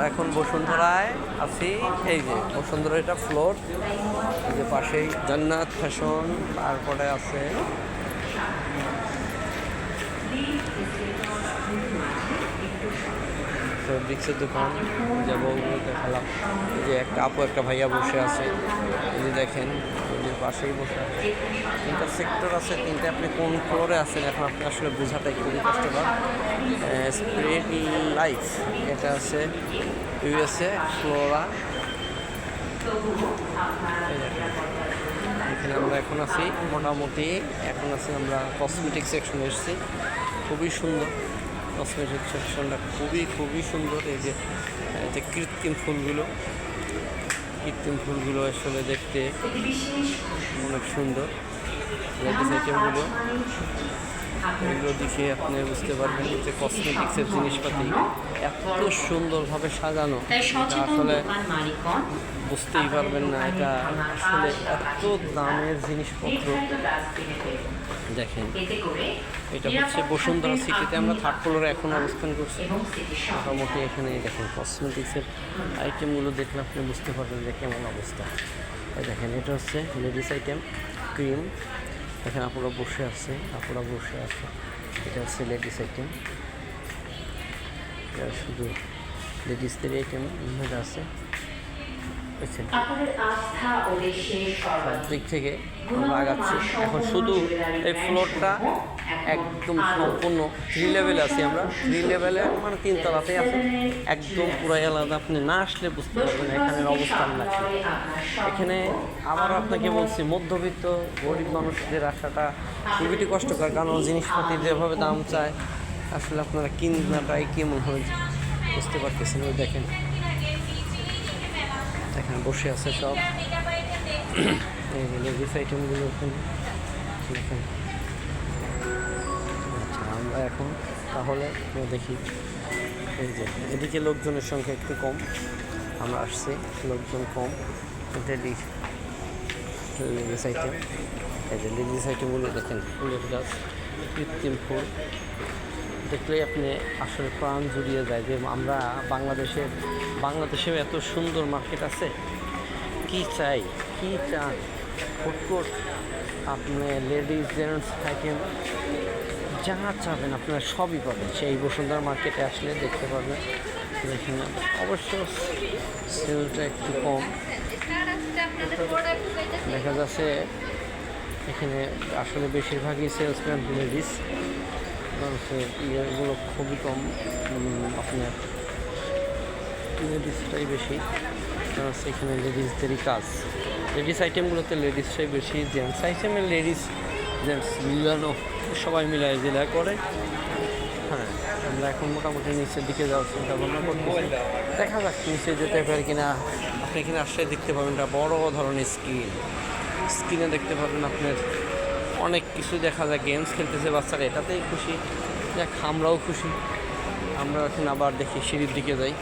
আমরা এখন বসুন্ধরায় আছি। এই যে বসুন্ধরা, এটা ফ্লোর, এই যে পাশেই জান্নাত ফ্যাশন, তারপরে আছে ফেব্রিক্সের দোকান, যে বউগুলো দেখালাম। এই যে একটা আপু একটা ভাইয়া বসে আছে, এই যে দেখেন ওদের পাশেই বসে আছে। তিনটা সেক্টর আছে, তিনটে আপনি কোন ফ্লোরে আছেন এখন আপনি আসলে বোঝাটাই খুবই কষ্টকর। স্প্রেড লাইফ, এটা আছে ইউএসএ ফ্লোরা। এখানে আমরা এখন আছি মোটামুটি, এখন আছি আমরা কসমেটিক সেকশনে এসেছি। খুবই সুন্দর কসমেটিক সেকশনটা, খুবই সুন্দর। এই যে কৃত্রিম ফুলগুলো আসলে দেখতে অনেক সুন্দর। লেডিস আইটেমগুলো, এগুলো দেখে আপনি বুঝতে পারবেন যে কসমেটিক্সের জিনিসপাতি এত সুন্দরভাবে সাজানো, এটা আসলে বুঝতেই পারবেন না। এটা আসলে এত দামের জিনিসপত্র। দেখেন, এটা হচ্ছে বসুন্ধরা সিটিতে, আমরা থার্ড ফ্লোরে এখন অবস্থান করছি। মোটামুটি এখানে দেখেন কসমেটিক্সের আইটেমগুলো দেখলে আপনি বুঝতে পারবেন যে কেমন অবস্থা। দেখেন, এটা হচ্ছে লেডিস আইটেম, ক্রিম। এখানে আপুরা বসে আছে। এটা হচ্ছে লেডিস আইটেম, এটা শুধু লেডিসদের আইটেম মধ্যে আছে। সব দিক থেকে আমরা আগাচ্ছি। এখন শুধু এই ফ্লোরটা একদম সম্পূর্ণ 3 লেভেলে আছি আমরা। 3 লেভেলে মানে 3 তলাতেই আছে, একদম পুরো আলাদা। আপনি না আসলে বুঝতে পারবেন এখানের অবস্থান না। এখানে আবার আপনাকে বলছি, মধ্যবিত্ত গরিব মানুষদের আসাটা খুবই কষ্টকর, কারণ জিনিসপাতি যেভাবে দাম চায় আসলে আপনারা কিনাটাই কেমন হয় বুঝতে পারতেছেন। ওই দেখেন এখানে বসে আছে সব এই লেডিস আইটেমগুলো। এখানে দেখেন। আচ্ছা, আমরা এখন তাহলে দেখি। এই যে এদিকে লোকজনের সংখ্যা একটু কম, আমরা আসছি, লোকজন কম। এটা লেডিস আইটেম। এই যে লেডিস আইটেমগুলো দেখেন, ফুলের গাছ, কৃত্রিম ফুল দেখলেই আপনি আসলে প্রাণ জুড়িয়ে যায় যে আমরা বাংলাদেশেও এত সুন্দর মার্কেট আছে। কি চান ফুডকোর্ট, আপনি লেডিস জেন্টস আইটেম যা চাবেন আপনারা সবই পাবেন সেই বসুন্ধরা মার্কেটে আসলে দেখতে পাবেন। দেখেন, অবশ্য সেলটা একটু কম দেখা যাচ্ছে এখানে। আসলে বেশিরভাগই সেলসম্যান লেডিস, ইয়েগুলো খুবই কম। আপনার লেডিসটাই বেশি, কারণ সেখানে লেডিসদেরই কাজ। লেডিস আইটেমগুলোতে লেডিসটাই বেশি, জেন্টস আইটেমে জেন্টস মিলানো, সবাই মিলায় জেলা করে। হ্যাঁ, আমরা এখন মোটামুটি নিচের দিকে যাওয়ার চিন্তা ভাবনা করতেছি। দেখা যাক নিচে যেতে পারি কিনা। আপনি এখানে আসলে দেখতে পাবেন একটা বড় ধরনের স্ক্রিনে দেখতে পাবেন আপনার অনেক কিছু দেখা যায়। গেমস খেলতেছে বাচ্চারা, এটাতেই খুশি। দেখ, আমরাও খুশি। আমরা এখন আবার দেখি সিঁড়ির দিকে যাই।